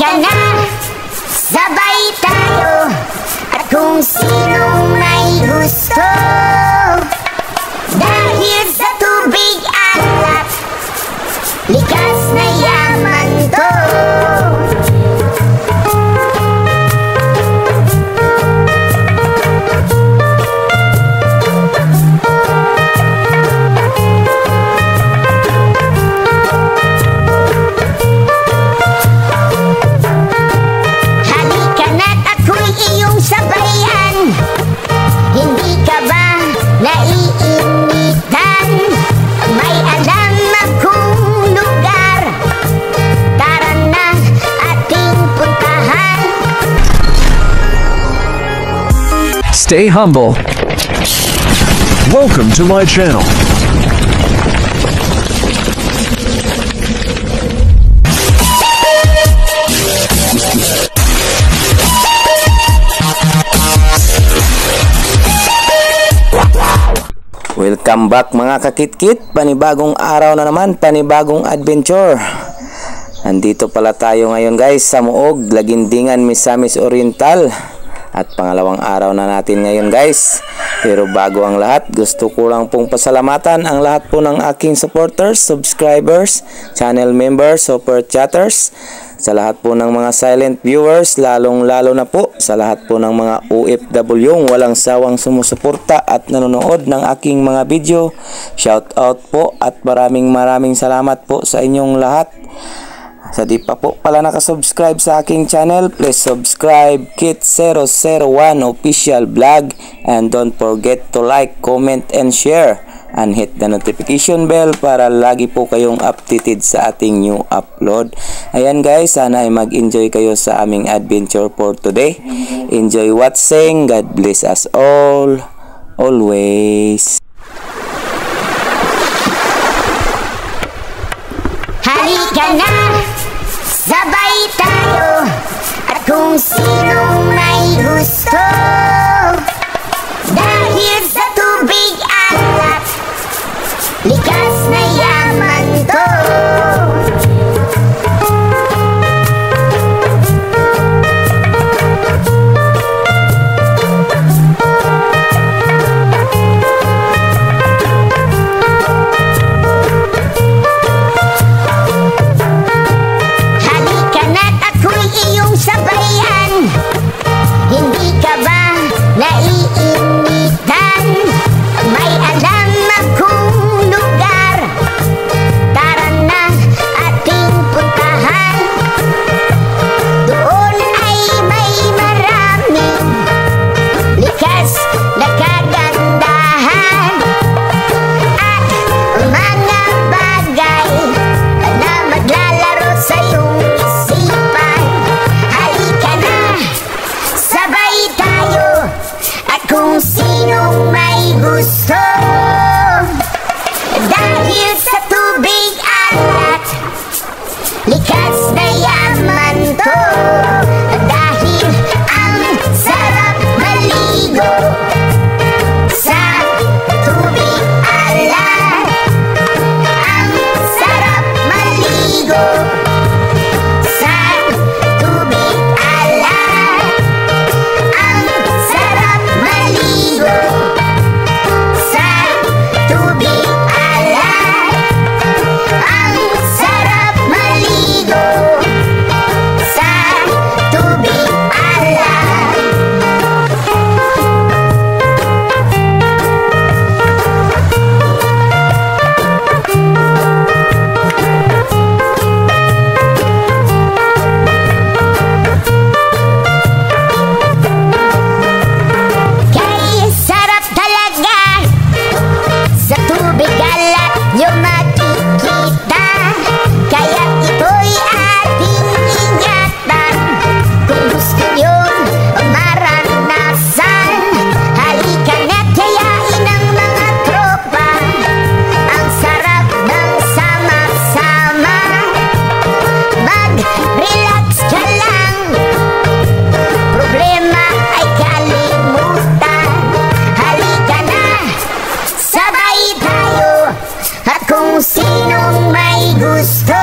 Halika na, sabay tayo, at kung sinong may gusto, dahil sa tubig alat, likas na yaman to. Sabayan, hindi ka ba naiinitan? May alam akong lugar, tara na ating puntahan. Stay humble. Welcome to my channel. Welcome back mga kakit-kit, panibagong araw na naman, panibagong adventure. Nandito pala tayo ngayon guys sa Muog, Lagindingan, Misamis Oriental. At pangalawang araw na natin ngayon guys. Pero bago ang lahat, gusto ko lang pong pasalamatan ang lahat po ng aking supporters, subscribers, channel members, super chatters. Sa lahat po ng mga silent viewers, lalong-lalo na po sa lahat po ng mga OFW walang sawang sumusuporta at nanonood ng aking mga video. Shout out po at maraming salamat po sa inyong lahat. Sa di pa po pala nakasubscribe sa aking channel, please subscribe Kit001 Official Vlog, and don't forget to like, comment, and share, and hit the notification bell para lagi po kayong updated sa ating new upload. Ayan guys, sana ay mag-enjoy kayo sa aming adventure for today. Enjoy watching. God bless us all always. Halika na, sabay tayo, at kung sinong may gusto, dahil sa tubig alat, likas na yaman to. Halika na't ako'y iyong sabayan, hindi ka ba naiinitan? May alam akong lugar, tara na ating puntahan. Doon ay may maraming likas na kagandahan, at mga bagay na maglalaro sa iyong isipan. Halika na, sabay tayo, at kung sinong may gusto, dahil sa tubig alat, likas na yaman to. Dahil ang sarap maligo sa tubig alat, ang sarap maligo sa tubig alat, ang sarap maligo sa tubig alat, ang sarap maligo sa tubig alat. Kaya sarap talaga sa tubig alat yung makikita. Kaya ito'y ating ingatan kung gusto nyo'y maranasan. Halika na't yayain ang mga tropa, ang sarap ng sama-sama. Mag-relax ka lang, problema ay kalimutan. Halika na, sabay tayo, at kung sinong may gusto,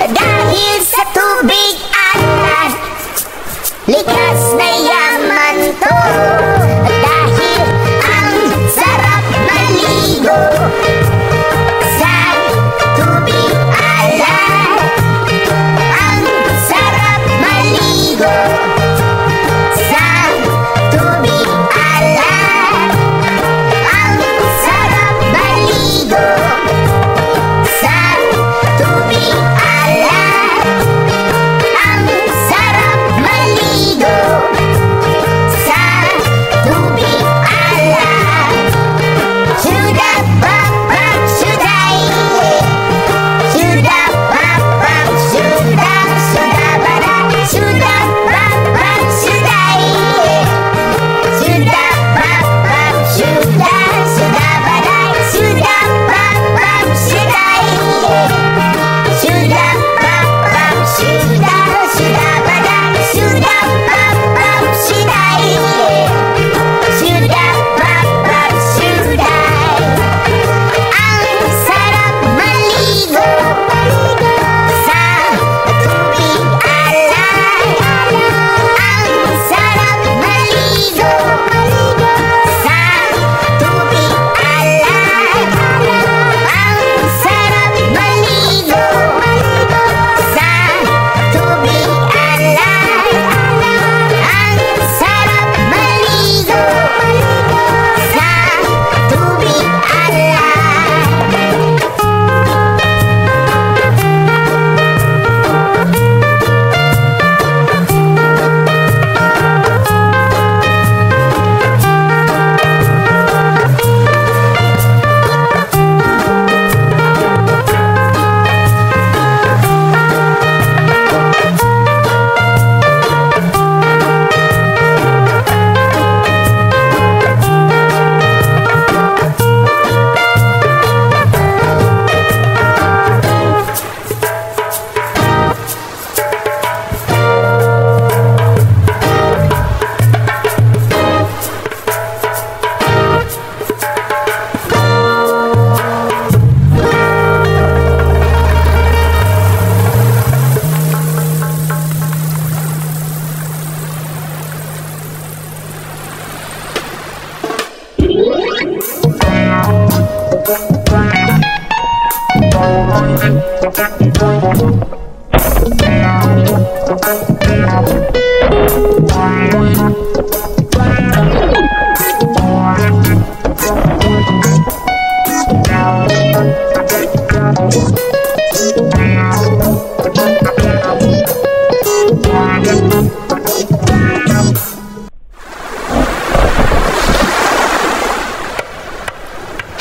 dahil sa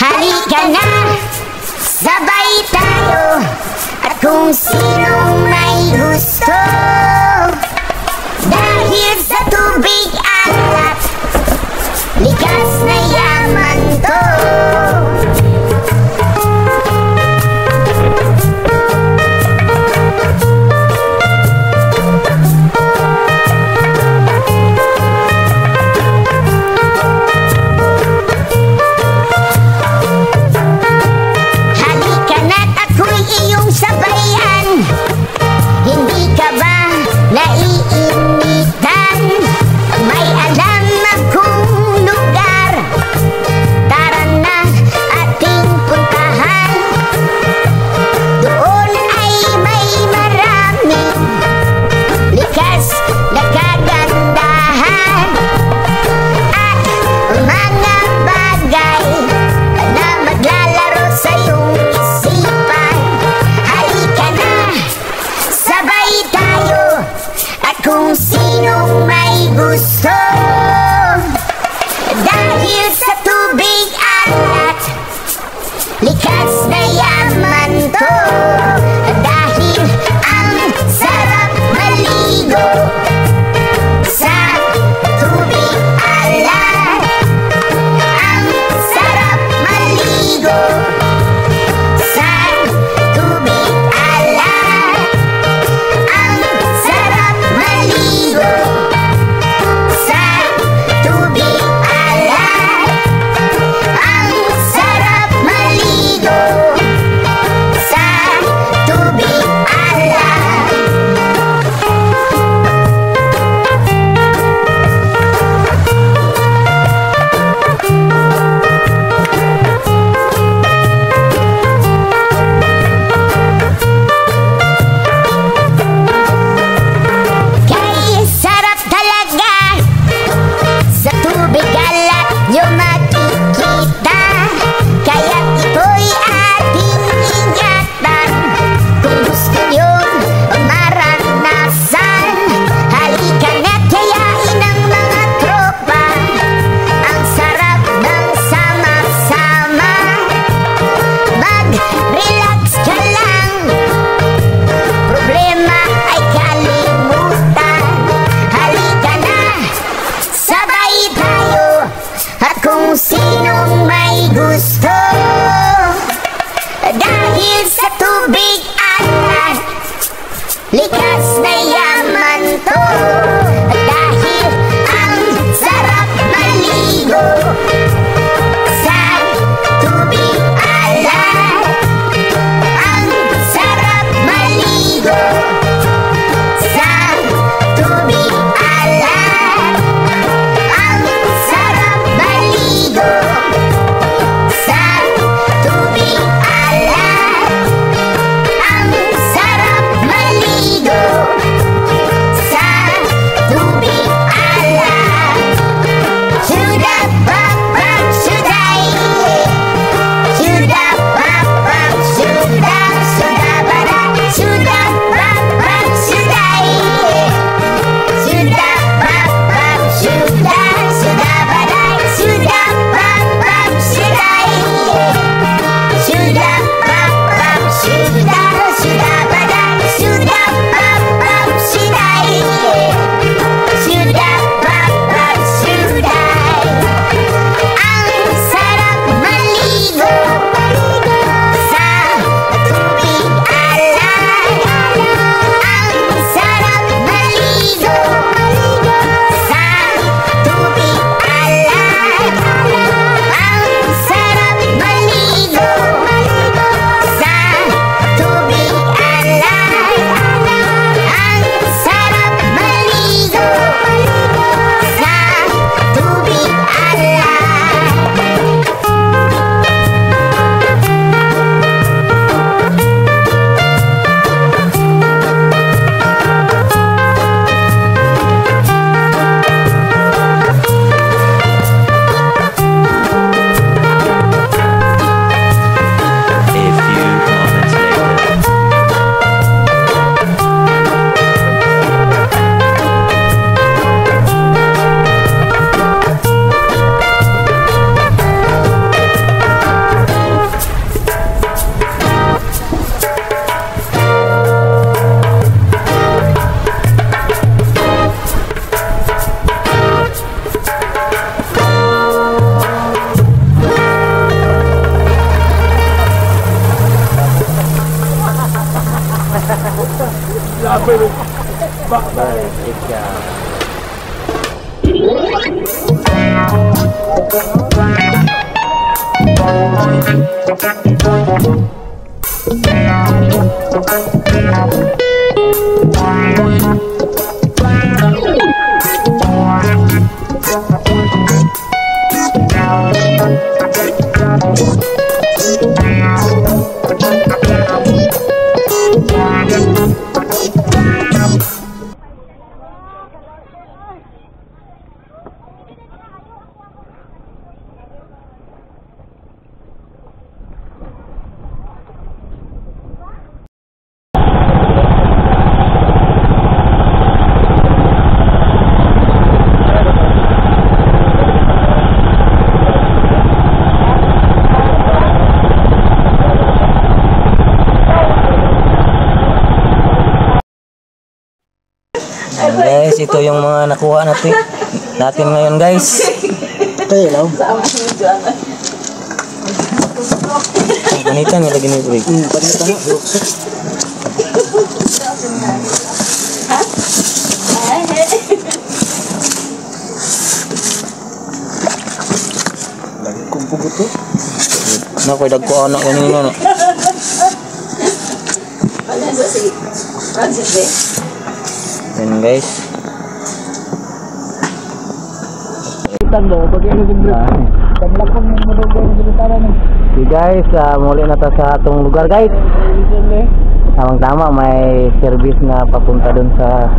Halika na, sabay tayo, at kung sinong may gusto. Dahil sa tubig alat, likas na yaman to. Halika na't ako'y iyong sabayan. Hindi ka ba naiinitan? May alam akong lugar, tara na ating puntahan. Doon ay may maraming likas na kagandahan at mga bagay na maglalaro sa iyong isipan. Halika na, sabay tayo, at kung sinong may gusto. Dahil sa tubig alat, likas na yaman to. Dahil ang sarap maligo sa tubig alat. Ang sarap maligo sa tubig alat. Ang sarap maligo sa tubig alat. Ang sarap maligo sa Ayan guys, ito yung mga nakuha natin ngayon guys. Kaya lang. Ganito nilagay ni Brig. Panita na. Lagi kong puguto. Nakoy dagko anak kanina na. Ayan guys. Tanda, pag yung naging paglakom yung mga ni. Okay guys, muli na ta sa atong lugar guys. Tamang-tama may service na papunta dun sa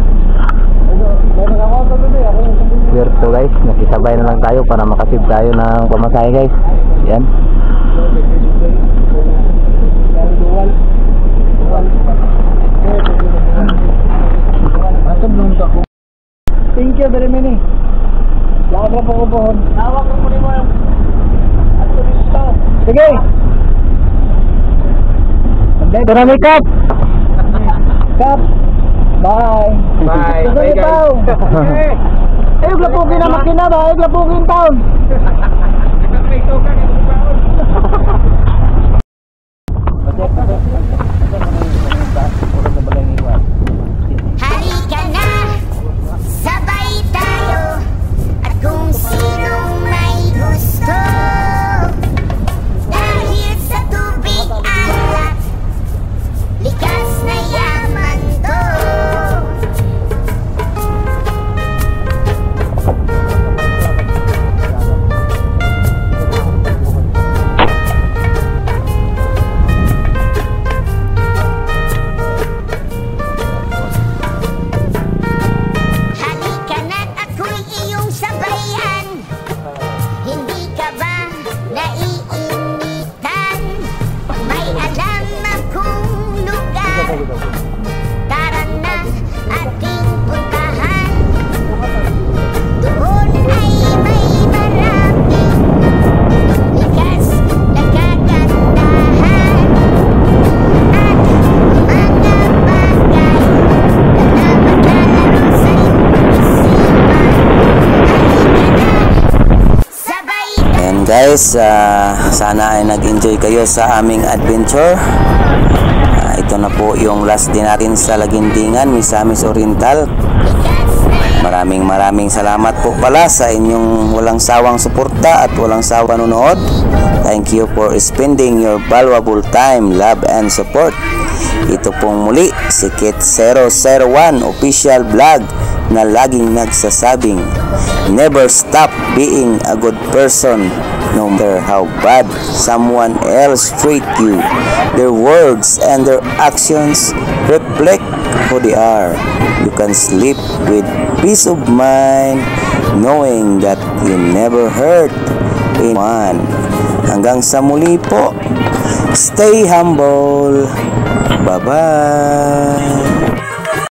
Puerto guys. Nakisabay na lang tayo para makasib tayo ng pamasahe guys. Yan. Thank you very many. Lawak po ko pohon. Lawak ko ni mo. Sige. Marami kap. Kap. Bye. Bye. Bye guys. Ayog lapugin na makina ba? Ayog lapugin taon. Halika na, sabay tayo. At kung sinong may gusto, dahil sa tubig alat, likas na yaman to. Halika na't ako'y iyong sabayan. Hindi ka ba naiinitan? May alam akong lugar. Tara na ating puntahan. Doon ay may maraming likas na kagandahan. At mga bagay na maglalaro sa iyong isipan. Sabay Ayan guys, sana ay nag-enjoy kayo sa aming adventure. Ito na po yung last din natin sa Lagindingan, Misamis Oriental. Maraming salamat po pala sa inyong walang sawang suporta at walang sawang panonood. Thank you for spending your valuable time, love and support. Ito pong muli si Kit 001 official vlog na laging nagsasabing, never stop being a good person no matter how bad someone else treat you. Their words and their actions reflect who they are. You can sleep with peace of mind knowing that you never hurt anyone. Hanggang sa muli po, stay humble. Bye-bye.